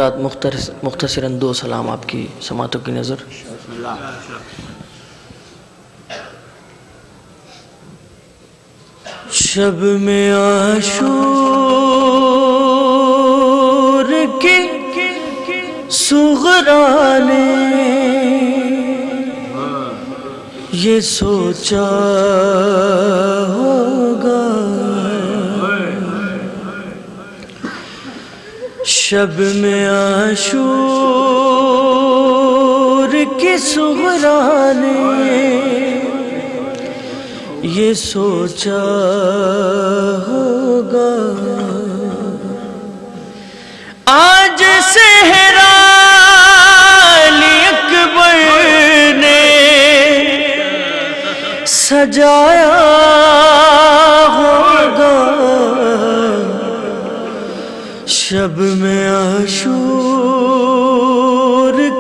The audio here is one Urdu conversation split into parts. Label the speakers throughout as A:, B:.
A: حضرات مختصراً دو سلام آپ کی سماعتوں کی نظر. شب میں عاشور کی صغرا نے یہ سوچا ہوگا شب میں عاشور کی صغرا نے یہ سوچا ہوگا آج صحرا علی اکبر نے سجایا ہوگا شب میں عاشور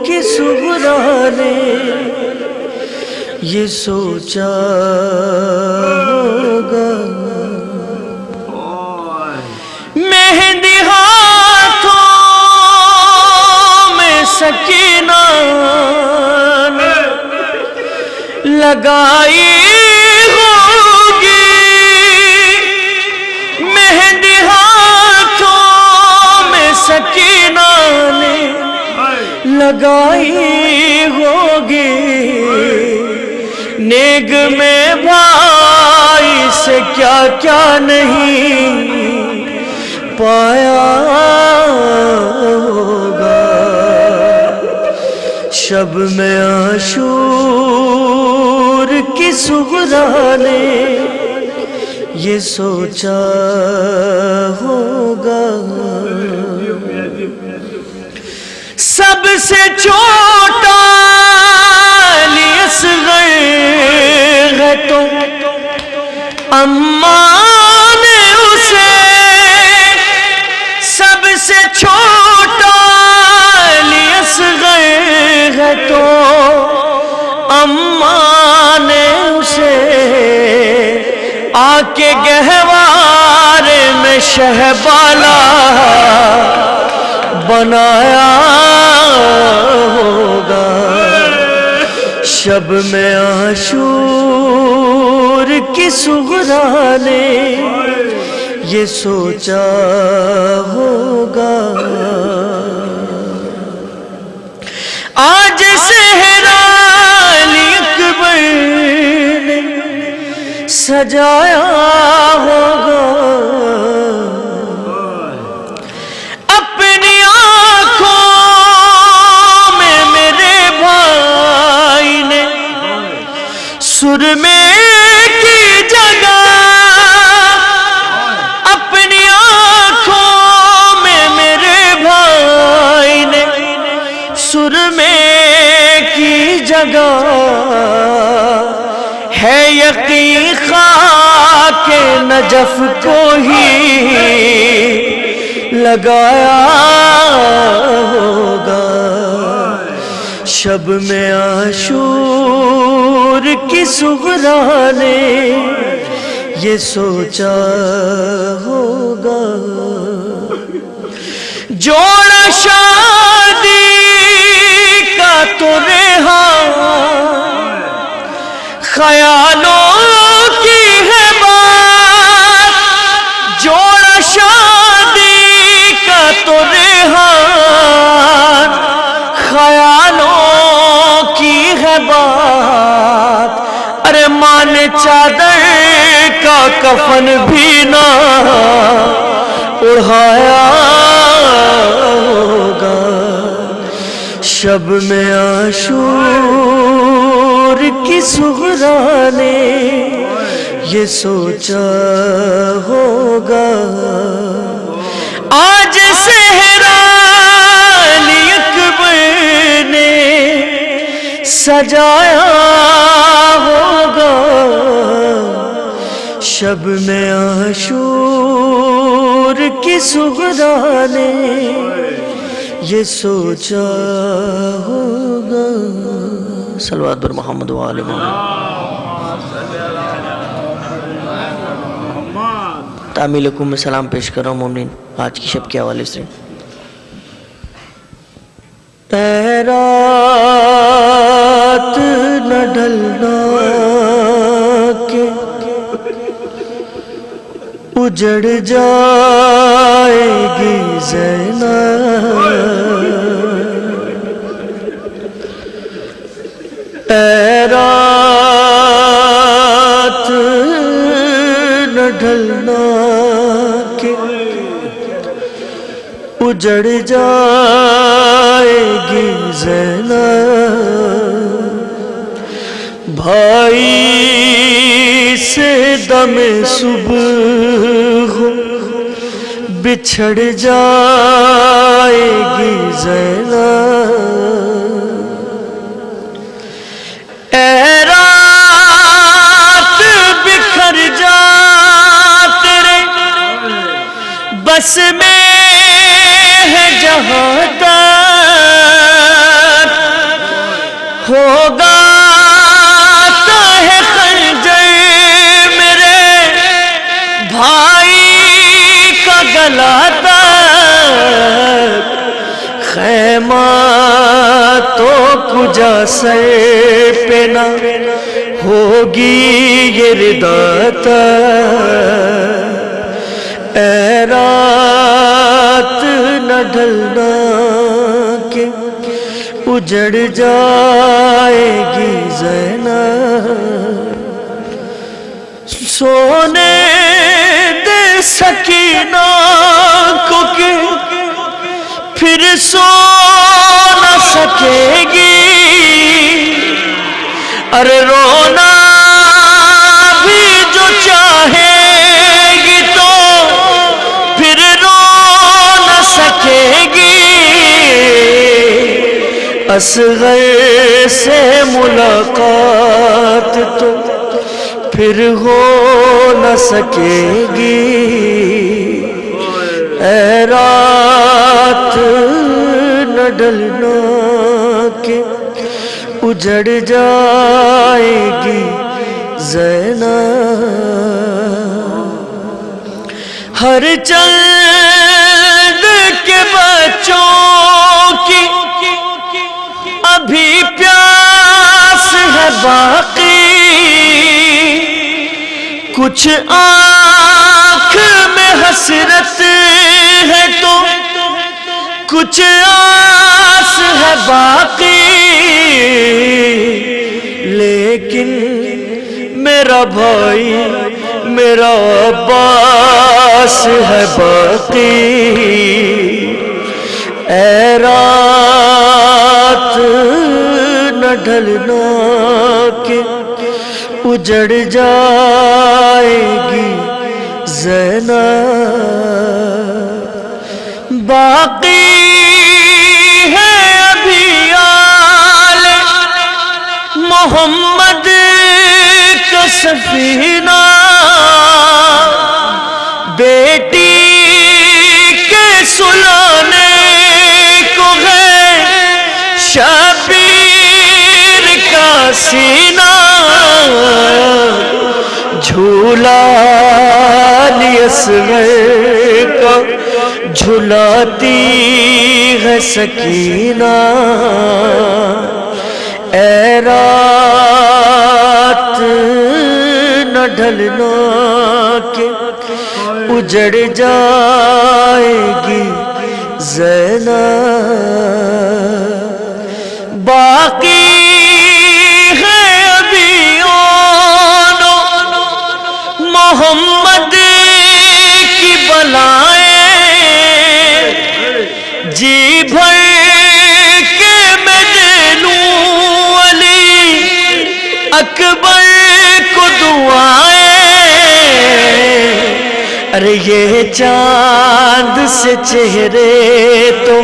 A: کی صغرا نے یہ سوچا ہوگا مہندی ہاتھوں میں سکینہ نے لگائی ہوگی مہندی ہاتھوں میں سکینہ نے لگائی ہوگی نیگ میں بھائی سے کیا کیا نہیں پایا ہوگا شب میں عاشور کی صغرا نے یہ سوچا ہوگا سب سے چھوٹا اصغر ہے تو اماں نے اسے سب سے چھوٹا اصغر ہے تو اماں نے اسے آ کے گہوارے میں شہبالا بنایا ہوگا شب میں عاشور کی صغرا نے یہ سوچا ہوگا آج صحرا علی اکبر نے سجایا ہوگا اپنی آنکھوں میں میرے بھائی نے سرمے کی جگہ اپنی آنکھوں میں میرے بھائی نے سرمے کی جگہ ہے یقین خاک نجف کو ہی لگایا ہوگا شب میں عاشور کی صغرا نے یہ سوچا ہوگا جوڑا شادی کا تو ریحان خیالوں کی ہے بات جوڑا شادی کا تو ریحان خیالوں کی ہے بات ارے مان چادر کا کفن بھی نہ اڑھایا ہوگا شب میں عاشور کی صغرا نے یہ سوچا ہوگا آج صحرا علی اکبر نے سجایا ہوگا شب میں عاشور کی صغرا نے یہ سوچا ہوگا صلوات بر محمد و آل محمد تعمیلکم میں سلام پیش کر رہا ہوں مومنین آج کی شب کے حوالے سے رات نہ ڈھلنا کہ اجڑ جائے گی زینب، اے رات نہ ڈھلنا کہ اجڑ جائے گی زینب، بھائی سے دم صبح بچھڑ جائے گی زینب، اے رات بکھر جا تیرے بس میں ہے جہاں تک، ہوگا ہے خنجر میرے بھائی کا گلا تک، خیمہ تو کجا سر پہ نہ ہوگی یہ ردا تک، اے رات نہ ڈھلنا کہ اجڑ جائے گی زینب، سونے دے سکینہ کو کہ پھر سو نہ سکے گی، ارے رونا بھی جو چاہے گی تو پھر رو نہ سکے گی، اصغر سے ملاقات تو پھر ہو نہ سکے گی، اے رات نہ ڈھلنا کہ اجڑ جائے گی زینب، ہر چند کے بچوں کی ابھی پیاس ہے باقی، کچھ آنکھ میں حسرت ہے تو کچھ آس ہے باقی، لیکن میرا بھائی میرا عباس ہے باقی، اے رات نہ ڈھلنا کہ اجڑ جائے گی زینب، باقی ہے ابھی آل محمد کا سفینہ، بیٹی کے سلانے کو ہے شبیر کا سینہ، جھولا لی اصغر کا جھلاتی ہے سکینہ، اے رات نہ ڈھلنا کہ اجڑ جائے گی زینب، باقی ہے ابھی محمد کی بلائیں، جی بھر کے میں دے لوں علی اکبر کو دعائیں، ارے یہ چاند سے چہرے تو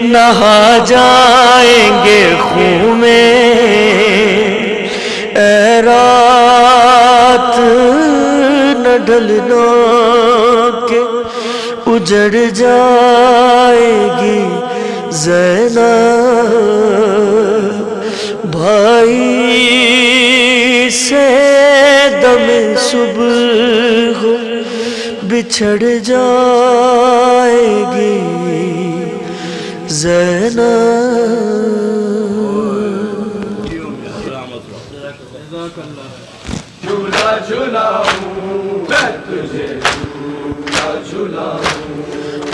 A: نہا جائیں گے خون میں، اے رات نہ ڈھلنا کہ اجڑ جائے گی زینب، بھائی سے دم صبح بچھڑ جائے گی زینب۔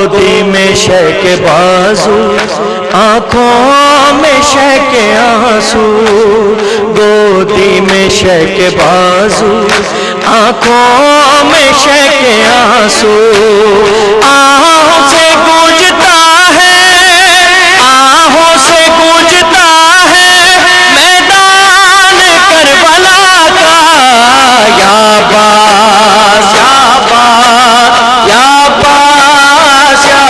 A: گودی میں شے کے بازو آنکھوں میں شے کے آنسو گودی میں شے کے بازو آنکھوں میں شے کے آنسو آہوں سے گونجتا ہے آہوں سے گونجتا ہے میدان کربلا کا یا عباس یا عباس یا عباس یا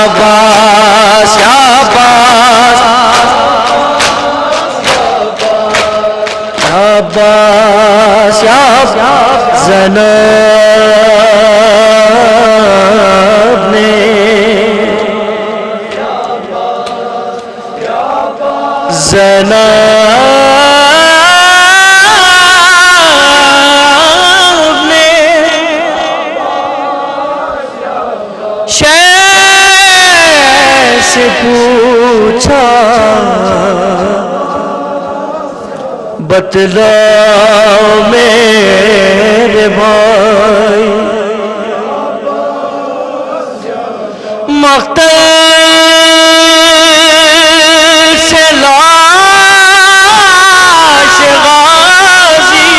A: عباس یا عباس یا عباس یا عباس زینب نے زینب نے شیخ سے پوچھا بتلاؤ میرے بھائی مقتل سے لاش غازی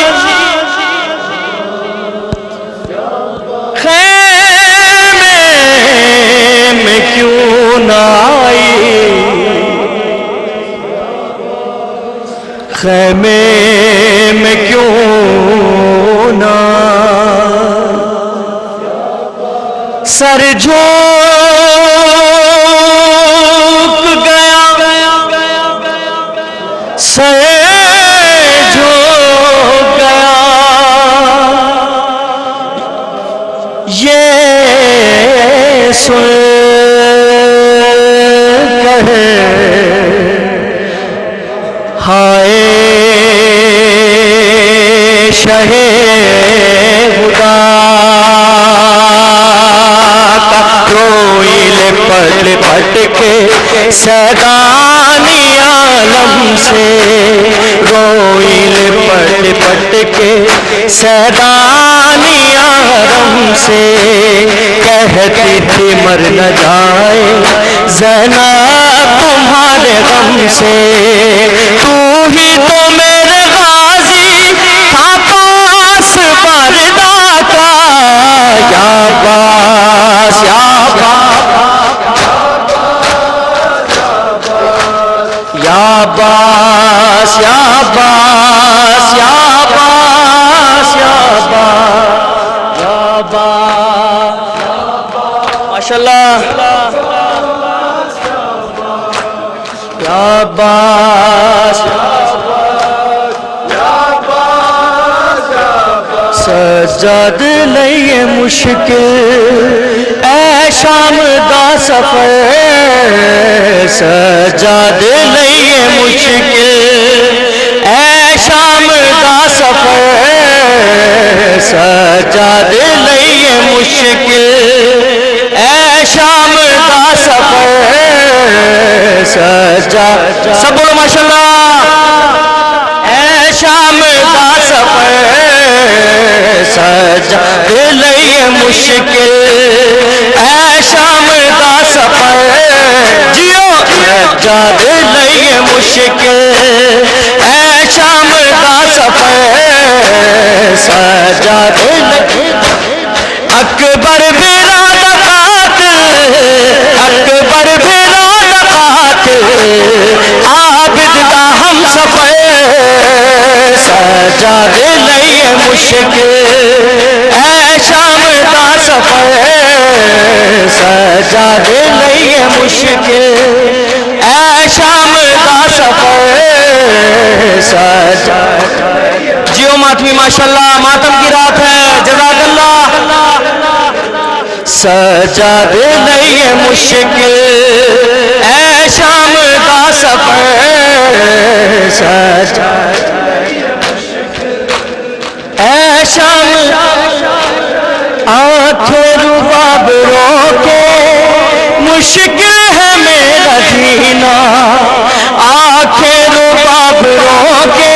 A: خیمے میں کیوں نہ آئی خیمے میں کیوں نہ سر جھوک گیا سر جھوک گیا یہ سن کہے ہائے شہ خدا پٹ پٹ کے سیدانی عالم سے روئل پٹ پٹ کے سیدانی عالم سے کہتی تھی مر نہ جائے زینب تمہارے غم سے تو ہی تو میرے غازی تھا پاس پردہ کا یا عباس یا یا عباس یا عباس یا عباس یا عباس یا عباس ماشاءاللہ یا عباس سجاد لئیے مشکل اے شام دا سفر سجاد لئیے مشکل اے شام دا سفر سجاد لئیے مشکل اے شام دا سفر سجاد سب بولو ماشاءاللہ اے شام دا سفر سجاد لئیے مشکل اے شام دا سفر جیو سجاد لئیے مشکل اے شام دا سفر سجاد لئیے اکبر برادہ قاتل اکبر برادہ قاتل عابد دا ہم سفر سجاد لئیے مشکل اے شام دا سفر سجاد لئیے مشکل اے شام دا سفر سجاد جیو ماتمی ماشاءاللہ ماتم کی رات ہے جزاک اللہ سجاد لئیے مشکل اے شام دا سفر سجاد اے شام آنکھیں رباب رو کے مشکل ہے میرا جینا آنکھیں رباب رو کے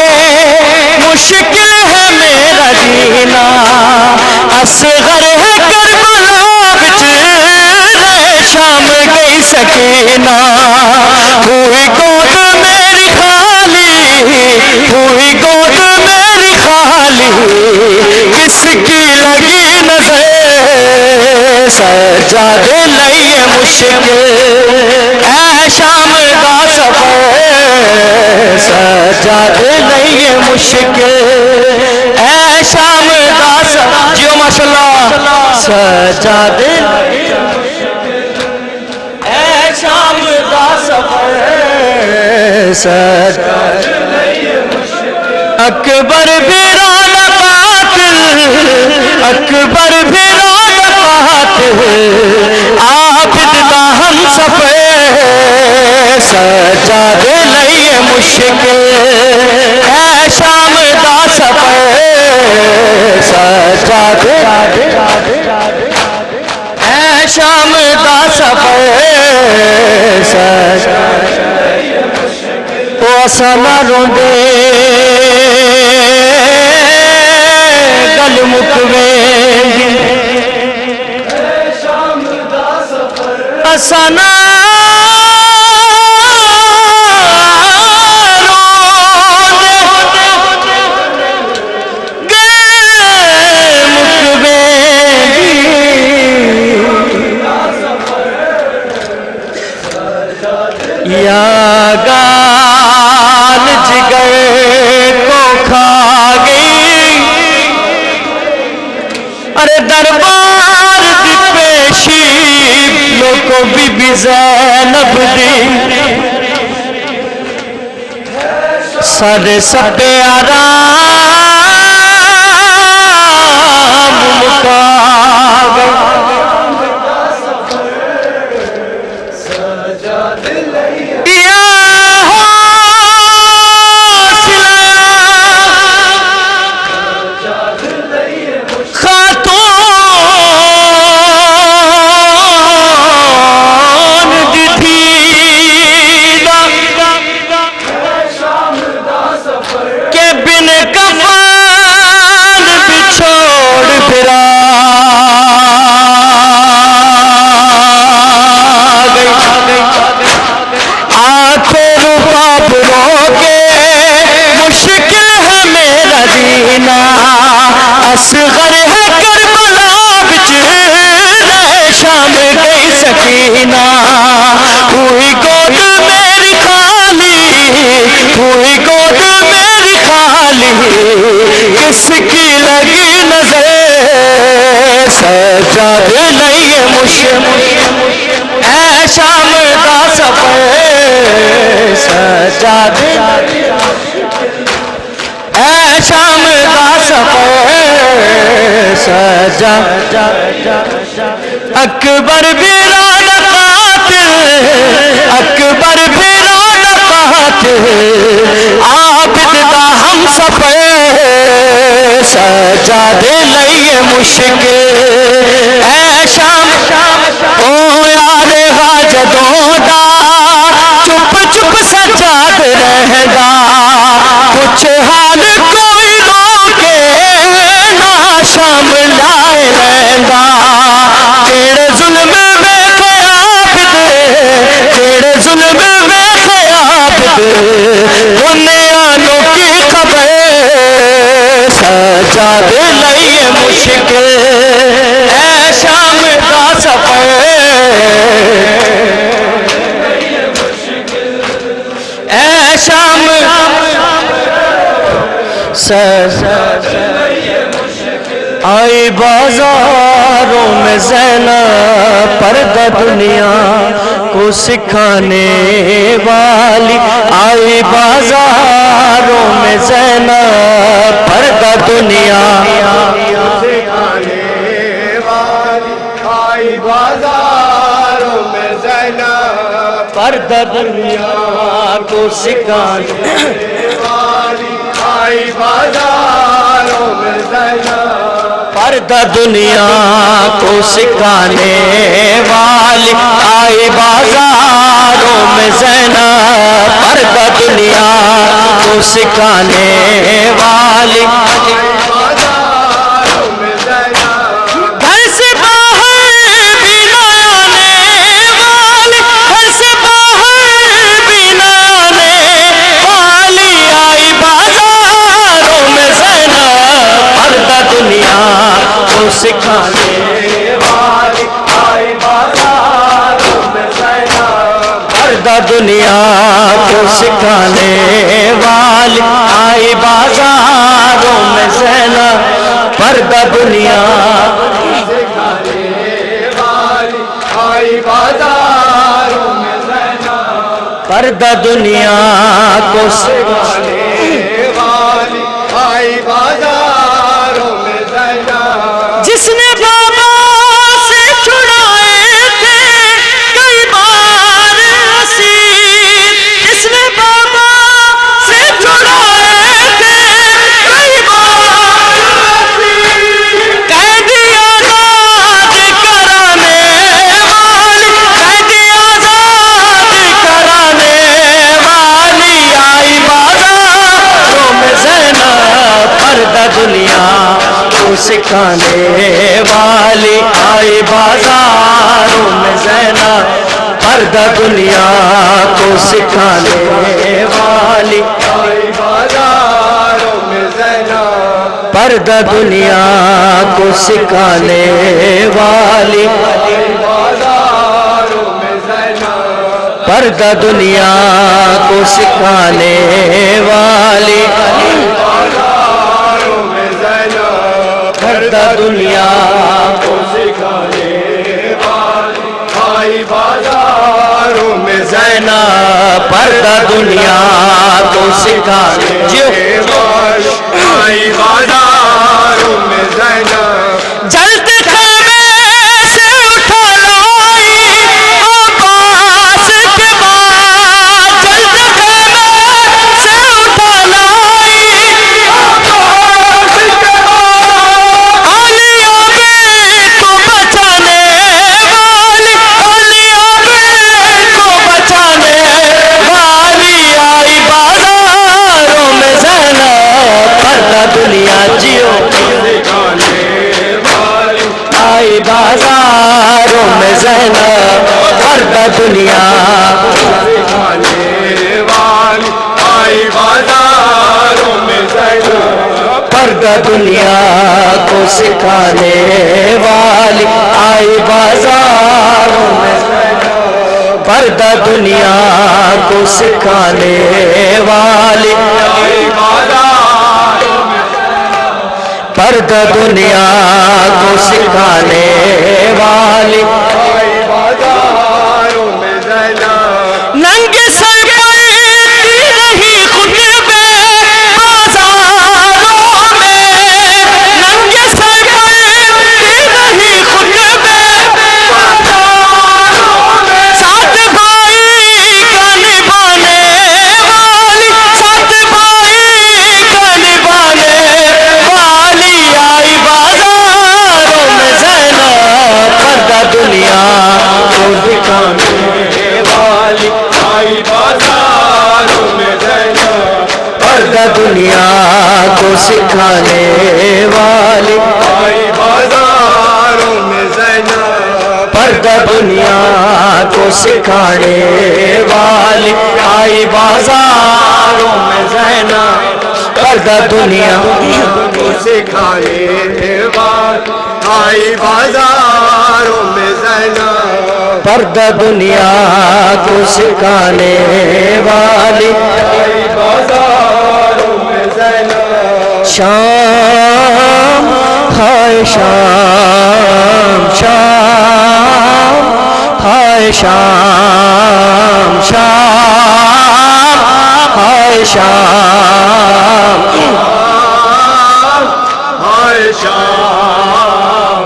A: مشکل ہے میرا جینا اصغر ہے کربلا بچ سجادے لئیے مشکل اے شام دا سفر سجادے لئیے مشکل اے شام دا سفر جیو ماشاءاللہ سجادے اے شام دا سفر سجادے لئیے مشکل اکبر بیران قاتل اکبر بیران عابد دا ہم سفر سجادے لئیے مشکل اے شام دا سفر سجادے اے شام دا سفر سجادے لئیے مشکل او اسانا روندے گل مکویں اسانا یا گال جگر کو کھا گئی ارے دربار دی پیشی لوگوں بی بی زینب دی سارے سبے آرام مکا گئی اصغر ہے کربلا بچ رہ شام گئی سکینہ ہوئی گود میری خالی ہوئی گود میری خالی کس کی لگی نظر سجادے لئیے مشکل اے شام دا سفر سجادے اے شام دا سفر سجا اکبر بیران قاتل اکبر بیران قاتل عابد دا ہم سفر سجادے لئیے مشکل اے شام او یار حاجدوں دا چپ چپ سجاد رہدا کچھ حال کوئی روکے نہ شام لائے رہندا تیرے ظلم ویکھے عابد تیرے ظلم ویکھے عابد دنیا نو کی خبر سجادے لئیے مشکل اے شام دا سفر اے شام آئی بازاروں میں زینب پردہ دنیا کو سکھانے والی آئی بازاروں میں زینب پردہ دنیا آئی بازاروں میں زینب پردہ دنیا کو سکھانے والی آئی بازاروں میں زینب پردہ دنیا کو سکھانے والی آئی بازاروں میں زینب پردہ دنیا کو سکھانے والی سکھانے والی پردہ دنیا کو سکھانے والی آئی بازاروں میں زینب، پردہ دنیا سکھانے والی آئی بازاروں میں زینب، پردہ دنیا کو سکھانے والی آئی بازاروں میں زینب، جس نے بابا سے چھڑائے تھے کئی بار اسیر، جس نے بابا سے چھڑائے تھے کئی بار اسیر، قیدی آزاد کرانے والی، قیدی آزاد کرانے والی آئی بازاروں میں زینب، پردہ دنیا کو سکھانے والی آئی بازاروں میں زینب، پردہ دنیا کو سکھانے والی آئی بازاروں میں زینب، پردہ دنیا کو سکھانے والی آئی بازاروں میں زینب، پردہ دنیا کو سکھانے والی آئی بازاروں میں زینب، پردہ دنیا کو سکھانے والی آئی بازاروں میں زینب، پردہ دنیا کو سکھانے والی آئی بازاروں میں زینب، جلد خیمے سے اٹھا لائی عباس کے بعد، جلد خیمے سے اٹھا لائی عباس کے بعد، عالیہ بیت کو بچانے والی، عالیہ بیت کو بچانے والی آئی بازاروں میں زینب، پردہ دنیا جیو سکھانے والی آئی بازاروں میں زینب، پردہ دنیا سکھانے والی آئی بازاروں میں زینب، پردہ دنیا کو سکھانے والی آئی بازاروں میں زینب، پردہ دنیا کو سکھانے والی آئی بازاروں میں زینب، پردہ دنیا کو سکھانے والی آئی بازاروں میں زینب، ننگے سر پڑتی رہی خطبے بازاروں میں، ننگے سر پڑتی رہی خطبے بازاروں میں، ساتھ بھائی کا نبھانے والی، ساتھ بھائی کا نبھانے والی آئی بازاروں میں زینب، پردہ دنیا کو دکھانے والی آئی بازاروں میں زینب، پردہ دنیا کو سکھانے والی آئی بازاروں میں زینب، پردہ دنیا کو سکھانے والی آئی بازاروں میں زینب، پردہ دنیا کو سکھانے والی آئی بازاروں میں زینب، پردہ دنیا کو سکھانے والی آئی بازاروں میں زینب، شام ہائے شام شام ہائے شام شام ہائے شام ہائے شام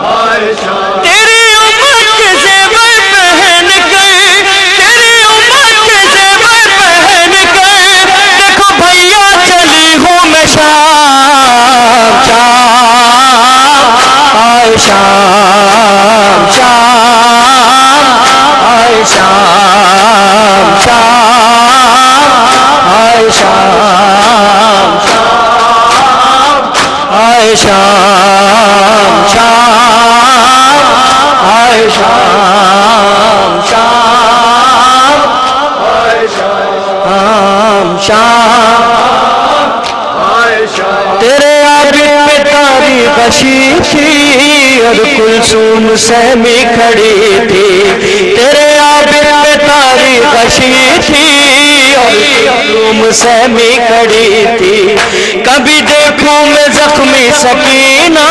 A: ہائے شام، تیری امت کے زیور پہن گئے، تیری امت کے زیور پہن گئے، دیکھو بھیا چلی ہوں میں شام شام ہائے شام شام ہائے شام شام ہائے شام شام ہائے شام شام ہائے شام شام ہائے شام شام ہائے شام، تیرے عابد پہ تاریخ شیشی اور کلثوم سہمی کھڑی تھی، تیرے عابد پہ تاری غشی تھی اور کلثوم سہمی کھڑی تھی۔ کبھی دیکھوں میں زخمی سکینہ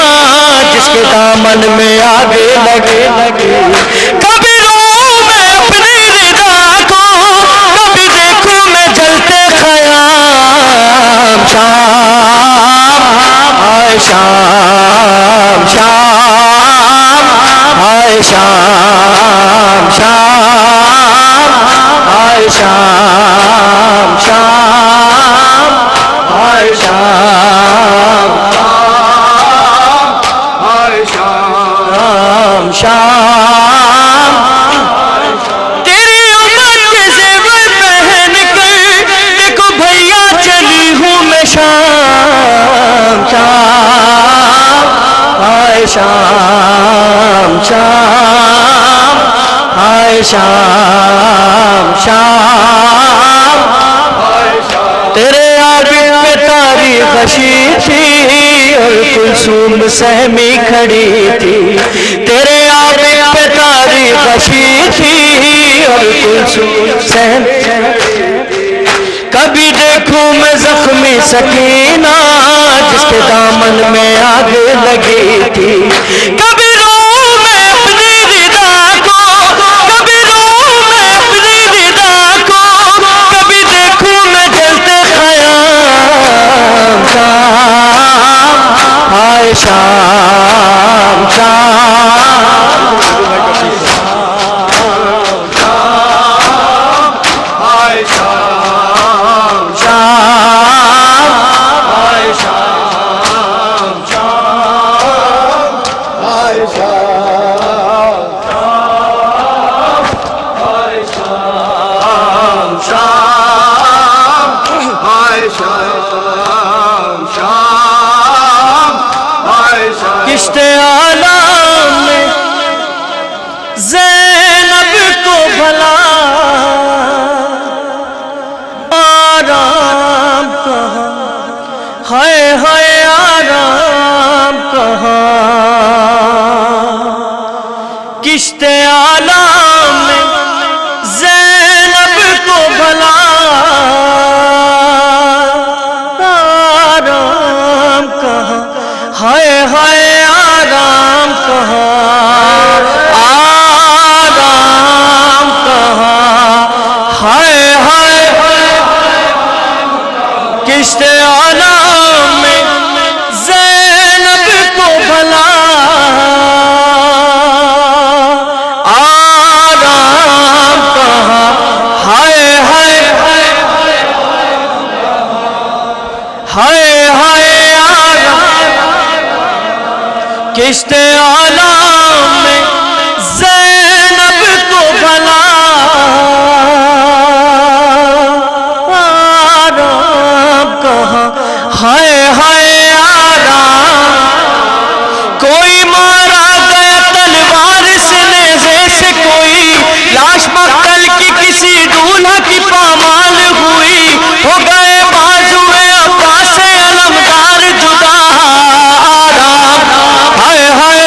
A: جس کے دامن میں آگے لگے، کبھی روؤں میں اپنی رضا کو، کبھی دیکھوں میں جلتے خیام، شام آئے شام، شام آئے شام، شام آئے شام، شام آئے شام، آئے شام، شام تیری امت کے زیور پہن کر دیکھو بھیا چلی ہوں میں شام، شام آئے شام، شام آئے شام، شام تیرے عابد پہ تاری غشی تھی اور کلثوم سہمی کھڑی تھی، تیرے عابد پہ تاری غشی تھی اور کلثوم سہمی کھڑی تھی۔ کبھی دیکھوں میں زخمی سکینہ جس کے دامن میں آگ لگی تھی، کبھی روؤں میں اپنی رضا کو، کبھی روؤں میں اپنی رضا کو، کبھی دیکھوں میں جلتے خیام، شام آئے شام، شام آئے شام، شام آئے شام، شام آئے شام، آئے شام، شام آئے شام، شام آئے شام کشت عالم میں زینب کو بھلا آرام کہاں، ہائے ہائے آرام کہاں، کشت عالم میں زینب کو بھلا آرام کہاں، ہائے ہائے آرام کہاں، آرام کہاں، ہائے ہائے کشت عالم میں زینب کو بھلا آرام کہاں، ہائے ہائے ہائے ہائے آرام کشت عالم میں زینب کو بھلا آرام کہاں، ہائے ہائے آرام کوئی مارا گیا تلوار سے نیزے سے، کوئی لاش مقتل کی کسی دولہا کی پامال ہوئی، ہو گئے بازوئے عباس علمدار جدا، آرام ہائے ہائے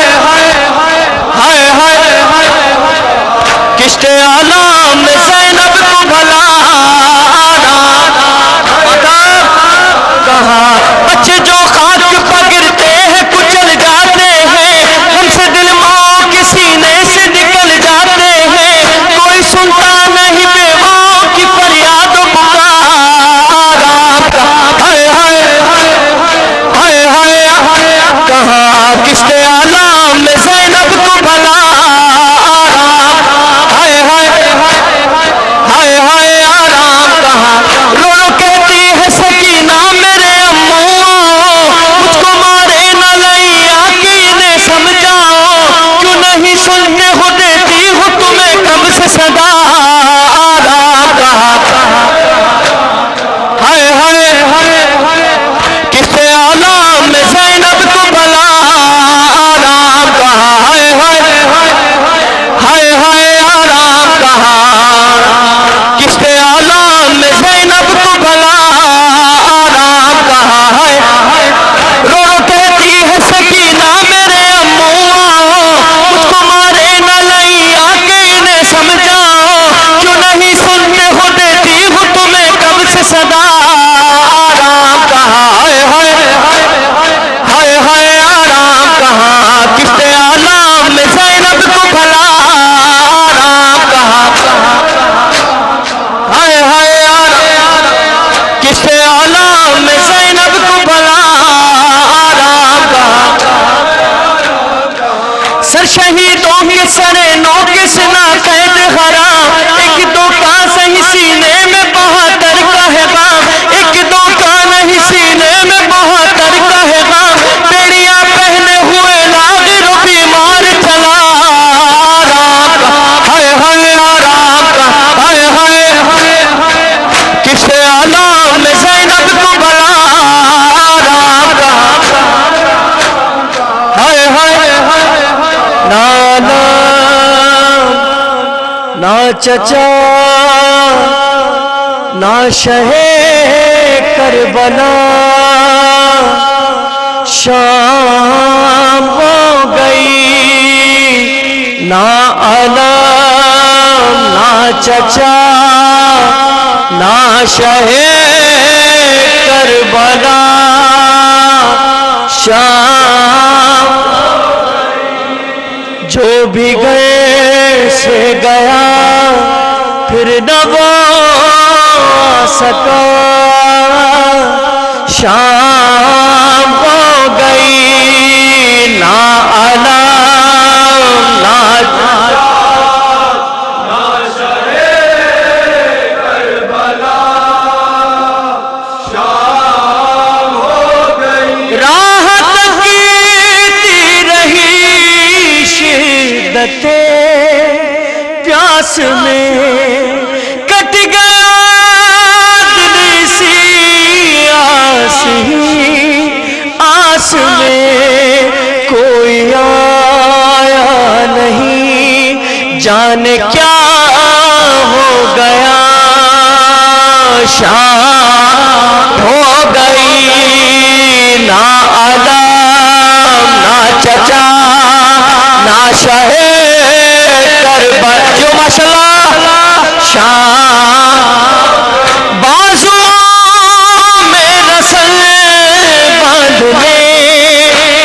A: نہ چچا نہ شہے کربلا، شام ہو گئی نہ علم نہ چچا نہ شہے کربلا، شام جو بھی گئے سے گیا پھر نہ وہ آ سکا، شام ہو گئی نہ علم نہ شہے کربلا، شام ہو گئی راحت کی رہی شدت پیاس میں، کٹ گیا دل سی آس ہی آس میں، کوئی آیا نہیں جانے کیا ہو گیا، شام ہو گئی نہ علم نہ چچا نہ شہے کربلا، جو ماشاءاللہ شام بازوؤں میں رسل باندھنے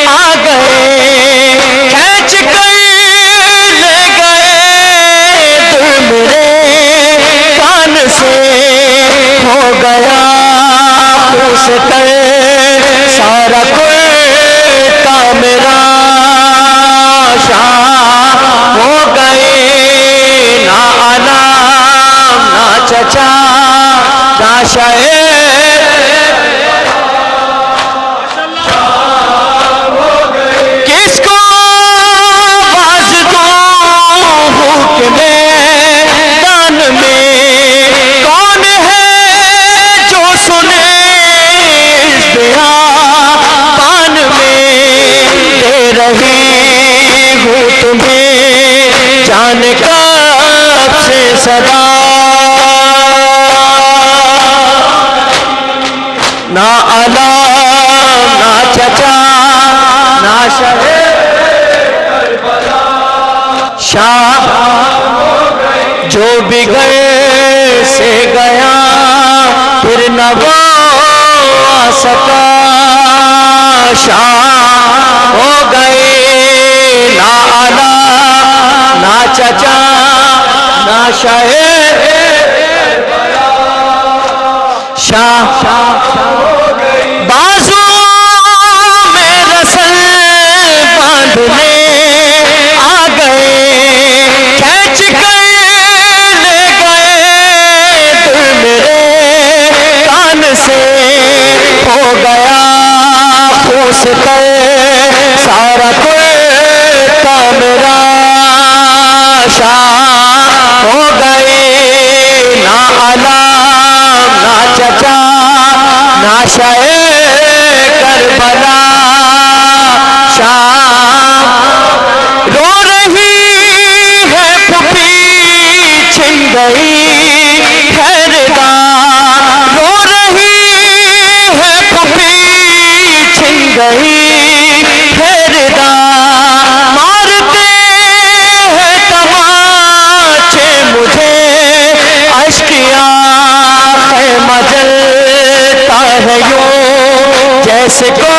A: آ گئے، کھینچ کر لے گئے دل میرے کان سے، ہو گیا پوس کر سارا کرتا میرا، شام ہو گئے نہ علم نہ چچا نہ شہے، کس کو باز دوں حکم میدان میں، کون ہے جو سنے اس بیابان میں، دے رہی ہوں تمہیں جان کب سے صدا، نہ علم نہ چچا نہ شہے کربلا، شام جو بھی گئے سے گیا پھر نہ وہ آ سکا، شام ہو گئی نہ علم نہ چچا نہ شہے کربلا، شام بازو میں رسل باندھنے آ گئے، کھینچ کر لے گئے دل میرے کان سے، ہو گیا پھوس کر سارا کرتا میرا، شام ہو گئی نہ علم نہ چچا نہ شہے کربلا، شام رو رہی ہے پھوپھی چھن گئی خیردار، رو رہی ہے پھوپھی چھن گئی خیردار، مارتے ہیں تماچے مجھے اشکیا ہے، مجلتا ہے یوں جیسے کو